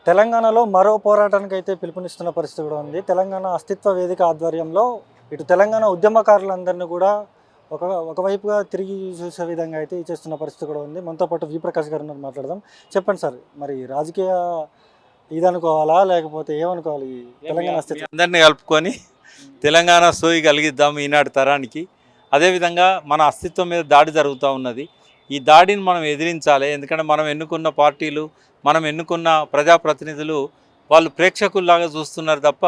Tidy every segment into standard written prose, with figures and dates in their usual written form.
తెలంగాణలో మరో పోరాటానికి అయితే పిలుపునిస్తున్న పరిస్థితి కూడా ఉంది. తెలంగాణ అస్తిత్వ వేదిక ఆధ్వర్యంలో ఇటు తెలంగాణ ఉద్యమకారులందరినీ కూడా ఒకవైపుగా తిరిగి చూసే విధంగా అయితే చేస్తున్న పరిస్థితి కూడా ఉంది. మనతో పాటు వి ప్రకాష్ గారు ఉన్నారు, మాట్లాడదాం. చెప్పండి సార్, మరి రాజకీయ ఇదనుకోవాలా లేకపోతే ఏమనుకోవాలి? తెలంగాణ అస్తిత్వం అందరినీ కలుపుకొని తెలంగాణ సోయి కలిగిద్దాం ఈనాటి తరానికి. అదేవిధంగా మన అస్తిత్వం మీద దాడి జరుగుతూ ఉన్నది. ఈ దాడిని మనం ఎదిరించాలి. ఎందుకంటే మనం ఎన్నుకున్న పార్టీలు, మనం ఎన్నుకున్న ప్రజాప్రతినిధులు వాళ్ళు ప్రేక్షకుల్లాగా చూస్తున్నారు తప్ప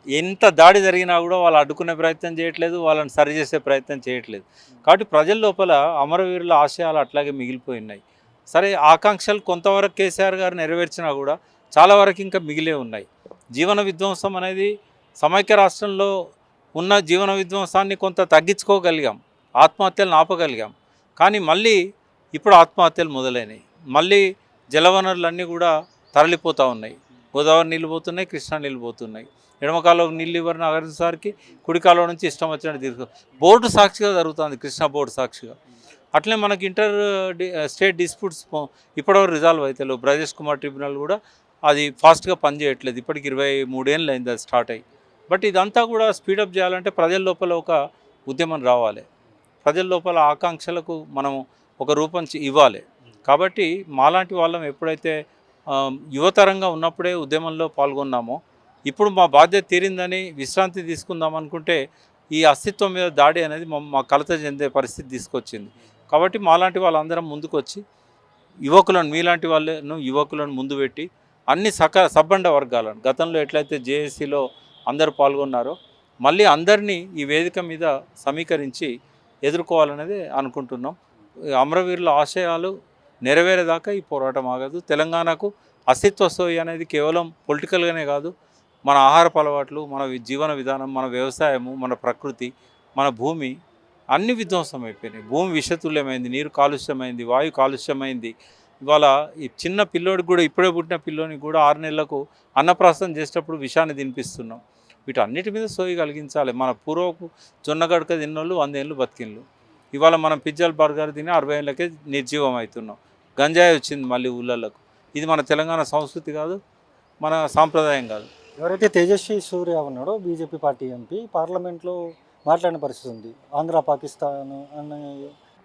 ఎంత దాడి జరిగినా కూడా వాళ్ళు అడ్డుకునే ప్రయత్నం చేయట్లేదు, వాళ్ళని సరిచేసే ప్రయత్నం చేయట్లేదు. కాబట్టి ప్రజల లోపల అమరవీరుల ఆశయాలు అట్లాగే మిగిలిపోయినాయి. సరే, ఆకాంక్షలు కొంతవరకు కేసీఆర్ గారు నెరవేర్చినా కూడా చాలా వరకు ఇంకా మిగిలే ఉన్నాయి. జీవన విధ్వంసం అనేది సమైక్య రాష్ట్రంలో ఉన్న జీవన విధ్వంసాన్ని కొంత తగ్గించుకోగలిగాం, ఆత్మహత్యలను ఆపగలిగాం. కానీ మళ్ళీ ఇప్పుడు ఆత్మహత్యలు మొదలైనవి. మళ్ళీ జలవనరులన్నీ కూడా తరలిపోతూ ఉన్నాయి. గోదావరి నీళ్ళు పోతున్నాయి, కృష్ణా నీళ్ళు పోతున్నాయి. ఎడమకాలంలో నీళ్ళు ఇవ్వరిని అగరిసారికి కుడికాలం నుంచి ఇష్టం వచ్చినట్టు తీసుకో బోర్డు సాక్షిగా జరుగుతుంది, కృష్ణా బోర్డు సాక్షిగా. అట్లనే మనకి స్టేట్ డిస్ప్యూట్స్ ఇప్పటివరకు రిజాల్వ్ అవుతాయి. బ్రజేష్ కుమార్ ట్రిబ్యునల్ కూడా అది ఫాస్ట్గా పనిచేయట్లేదు. ఇప్పటికి 23 ఏళ్ళు అయింది అది స్టార్ట్ అయ్యి. బట్ ఇదంతా కూడా స్పీడప్ చేయాలంటే ప్రజల లోపల ఒక ఉద్యమం రావాలి, ప్రజల లోపల ఆకాంక్షలకు మనం ఒక రూపం ఇవ్వాలి. కాబట్టి మాలాంటి వాళ్ళం ఎప్పుడైతే యువతరంగా ఉన్నప్పుడే ఉద్యమంలో పాల్గొన్నామో, ఇప్పుడు మా బాధ్యత తీరిందని విశ్రాంతి తీసుకుందాం అనుకుంటే ఈ అస్తిత్వం మీద దాడి అనేది మా కలత చెందే పరిస్థితి తీసుకొచ్చింది. కాబట్టి మాలాంటి వాళ్ళందరం ముందుకు వచ్చి యువకులను, మీలాంటి వాళ్ళను యువకులను ముందు పెట్టి అన్ని సబ్బండ వర్గాలను గతంలో ఎట్లయితే జేఏసీలో అందరూ పాల్గొన్నారో మళ్ళీ అందరినీ ఈ వేదిక మీద సమీకరించి ఎదుర్కోవాలనేది అనుకుంటున్నాం. అమరవీరుల ఆశయాలు నెరవేరేదాకా ఈ పోరాటం ఆగదు. తెలంగాణకు అస్తిత్వ సోయి అనేది కేవలం పొలిటికల్గానే కాదు, మన ఆహారపు అలవాట్లు, మన జీవన విధానం, మన వ్యవసాయము, మన ప్రకృతి, మన భూమి అన్ని విధ్వంసం అయిపోయినాయి. భూమి విషతుల్యమైంది, నీరు కాలుష్యమైంది, వాయు కాలుష్యమైంది. ఇవాళ ఈ చిన్న పిల్లోడికి కూడా, ఇప్పుడే పుట్టిన పిల్లోనికి కూడా 6 నెలలకు అన్నప్రాసం చేసేటప్పుడు విషాన్ని తినిపిస్తున్నాం. వీటన్నిటి మీద సోయి కలిగించాలి. మన పూర్వపు జొన్న గడక తిన్నోళ్ళు 100 ఏళ్ళు బతికిన్లు. ఇవాళ మనం పిజ్జాలు బర్గర్ తిని 40 ఏళ్ళకే నిర్జీవం అవుతున్నాం. గంజాయి వచ్చింది మళ్ళీ ఊళ్ళకు. ఇది మన తెలంగాణ సంస్కృతి కాదు, మన సాంప్రదాయం కాదు. ఎవరైతే తేజస్వి సూర్య ఉన్నాడో బీజేపీ పార్టీ ఎంపీ పార్లమెంట్లో మాట్లాడిన పరిస్థితి ఉంది. ఆంధ్ర పాకిస్తాన్ అని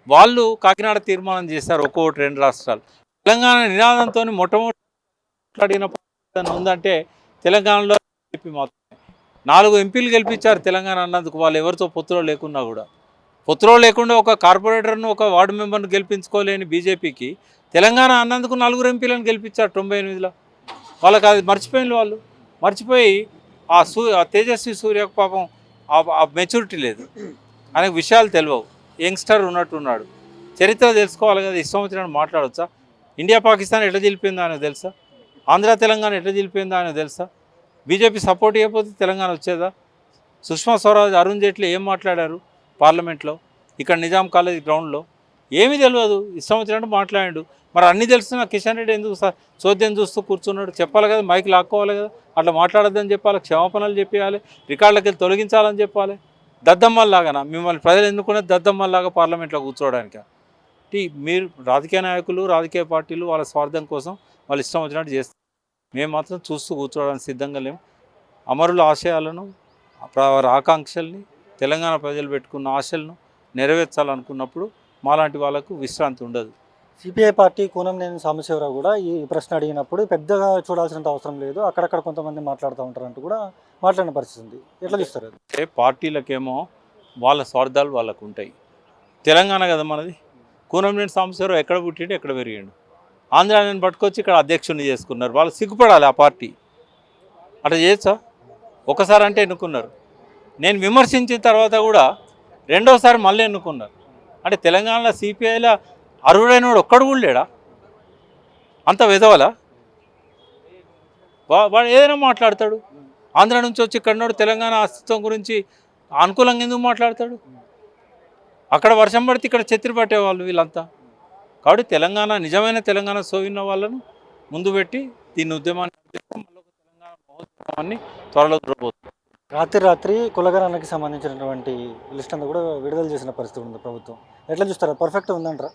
వాళ్ళు కాకినాడ తీర్మానం చేశారు, ఒక్కొక్కటి 2 రాష్ట్రాలు. తెలంగాణ నినాదంతో మొట్టమొదటి మాట్లాడిన ఉందంటే తెలంగాణలో బీజేపీ మాత్రమే. 4 ఎంపీలు గెలిపించారు తెలంగాణ అన్నందుకు. వాళ్ళు ఎవరితో పొత్తులో లేకున్నా కూడా, పొత్తులో లేకుండా ఒక కార్పొరేటర్ను, ఒక వార్డు మెంబర్ను గెలిపించుకోలేని బీజేపీకి తెలంగాణ అన్నందుకు 4 ఎంపీలను గెలిపించారు 98లో. వాళ్ళకి అది మర్చిపోయిన వాళ్ళు మర్చిపోయి ఆ తేజస్వి సూర్యకు పాపం ఆ మెచ్యూరిటీ లేదు, ఆయనకు విషయాలు తెలియవు, యంగ్స్టర్ ఉన్నట్టున్నాడు. చరిత్ర తెలుసుకోవాలి కదా, ఇష్టం వచ్చినట్టు మాట్లాడవచ్చా? ఇండియా పాకిస్తాన్ ఎట్లా గెలిపిందో ఆయనకు తెలుసా? ఆంధ్ర తెలంగాణ ఎట్లా గెలిపిందో ఆయనకు తెలుసా? బీజేపీ సపోర్ట్ చేయకపోతే తెలంగాణ వచ్చేదా? సుష్మా స్వరాజ్, అరుణ్ జైట్లీ ఏం మాట్లాడారు పార్లమెంట్లో, ఇక్కడ నిజాం కాలేజ్ గ్రౌండ్లో? ఏమీ తెలియదు, ఇష్టం వచ్చినట్టు మాట్లాడాడు. మరి అన్నీ తెలుస్తున్నా కిషన్ రెడ్డి ఎందుకు చోద్యం చూస్తూ కూర్చున్నాడు? చెప్పాలి కదా, మైక్ లాక్కోవాలి కదా, అట్లా మాట్లాడొద్దని చెప్పాలి, క్షమాపణలు చెప్పాలి, రికార్డులకి వెళ్ళి తొలగించాలని చెప్పాలి. దద్దమ్మల్లాగా మిమ్మల్ని ప్రజలు ఎన్నుకునేది దద్దమ్మల్లాగా పార్లమెంట్లో కూర్చోవడానికి. మీరు రాజకీయ నాయకులు, రాజకీయ పార్టీలు వాళ్ళ స్వార్థం కోసం వాళ్ళు ఇష్టం వచ్చినట్టు చేస్తారు. మేము మాత్రం చూస్తూ కూర్చోవడానికి సిద్ధంగా లేము. అమరుల ఆశయాలను, వారి ఆకాంక్షల్ని, తెలంగాణ ప్రజలు పెట్టుకున్న ఆశలను నెరవేర్చాలనుకున్నప్పుడు మాలాంటి వాళ్ళకు విశ్రాంతి ఉండదు. సిపిఐ పార్టీ కూనంనేని సాంబశివరావు కూడా ఈ ప్రశ్న అడిగినప్పుడు పెద్దగా చూడాల్సినంత అవసరం లేదు, అక్కడక్కడ కొంతమంది మాట్లాడుతూ ఉంటారంటూ కూడా మాట్లాడిన పరిస్థితి ఉంది. ఎట్లా చూస్తారు అది? అంటే పార్టీలకేమో వాళ్ళ స్వార్థాలు వాళ్ళకు ఉంటాయి. తెలంగాణ కదా మనది. కూనంనేని సాంబశివరావు ఎక్కడ పుట్టిండు, ఎక్కడ పెరిగాడు? ఆంధ్రాని పట్టుకొచ్చి ఇక్కడ అధ్యక్షుడిని చేసుకున్నారు. వాళ్ళు సిగ్గుపడాలి ఆ పార్టీ. అట్లా చేయొచ్చా? ఒకసారి అంటే ఎన్నుకున్నారు, నేను విమర్శించిన తర్వాత కూడా రెండోసారి మళ్ళీ ఎన్నుకున్నారు. అంటే తెలంగాణలో సిపిఐలో అర్హుడైన వాడు ఒక్కడు కూడా లేడా? అంత విధవలా? వాడు ఏదైనా మాట్లాడతాడు. ఆంధ్ర నుంచి వచ్చి ఇక్కడన్నాడు తెలంగాణ అస్తిత్వం గురించి అనుకూలంగా ఎందుకు మాట్లాడతాడు? అక్కడ వర్షం పడితే ఇక్కడ ఛత్రి పట్టేవాళ్ళు వీళ్ళంతా. కాబట్టి తెలంగాణ, నిజమైన తెలంగాణ సోవిన్న వాళ్ళను ముందు పెట్టి దీన్ని ఉద్యమాన్ని తెలంగాణ మహోత్సవాన్ని త్వరలో చూడబోతుంది. రాత్రి కులగణనకి సంబంధించినటువంటి లిస్ట్ అంతా కూడా విడుదల చేసిన పరిస్థితి ఉంది ప్రభుత్వం. ఎట్లా చూస్తారు? పర్ఫెక్ట్ ఉందంటారా?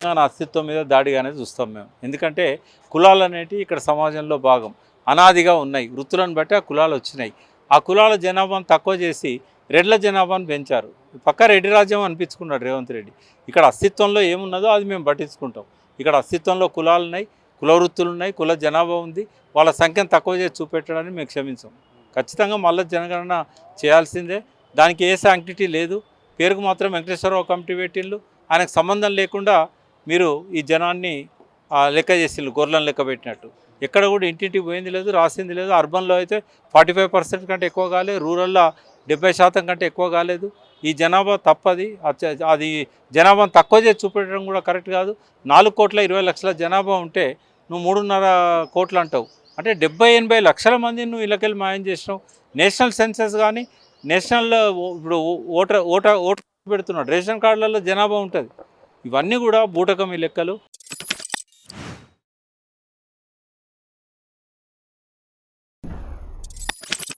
తెలంగాణ అస్తిత్వం మీద దాడిగానే చూస్తాం మేము. ఎందుకంటే కులాలు అనేటివి ఇక్కడ సమాజంలో భాగం అనాదిగా ఉన్నాయి. వృత్తులను బట్టి ఆ కులాలు వచ్చినాయి. ఆ కులాల జనాభాను తక్కువ చేసి రెడ్ల జనాభాను పెంచారు. పక్క రెడ్డి రాజ్యం అనిపించుకున్నాడు రేవంత్ రెడ్డి. ఇక్కడ అస్తిత్వంలో ఏమున్నదో అది మేము పట్టించుకుంటాం. ఇక్కడ అస్తిత్వంలో కులాలు ఉన్నాయి, కుల వృత్తులు ఉన్నాయి, కుల జనాభా ఉంది. వాళ్ళ సంఖ్యను తక్కువ చేసి చూపెట్టడానికి మేము క్షమించాం. ఖచ్చితంగా మళ్ళీ జనగణన చేయాల్సిందే. దానికి ఏ శాంక్టిటీ లేదు. పేరుకు మాత్రం వెంకటేశ్వరరావు కమిటీ పెట్టిళ్ళు. ఆయనకు సంబంధం లేకుండా మీరు ఈ జనాన్ని లెక్క చేసిళ్ళు, గొర్రెలను లెక్క పెట్టినట్టు. ఎక్కడ కూడా ఇంటింటికి పోయింది లేదు, రాసింది లేదు. అర్బన్లో అయితే 45% కంటే ఎక్కువ కాలేదు, రూరల్లో 70% కంటే ఎక్కువ కాలేదు. ఈ జనాభా తప్పది. అది జనాభాను తక్కువ చేసి చూపెట్టడం కూడా కరెక్ట్ కాదు. 4,20,00,000 జనాభా ఉంటే నువ్వు 3.5 కోట్లు అంటావు. అంటే 70-80 లక్షల మందిని నువ్వు ఇళ్ళకెళ్ళి మాయం చేసినావు. నేషనల్ సెన్సస్ కానీ నేషనల్ ఇప్పుడు ఓటర్ పెడుతున్నాడు, రేషన్ కార్డులలో జనాభా ఉంటుంది. ఇవన్నీ కూడా బూటకం ఈ లెక్కలు.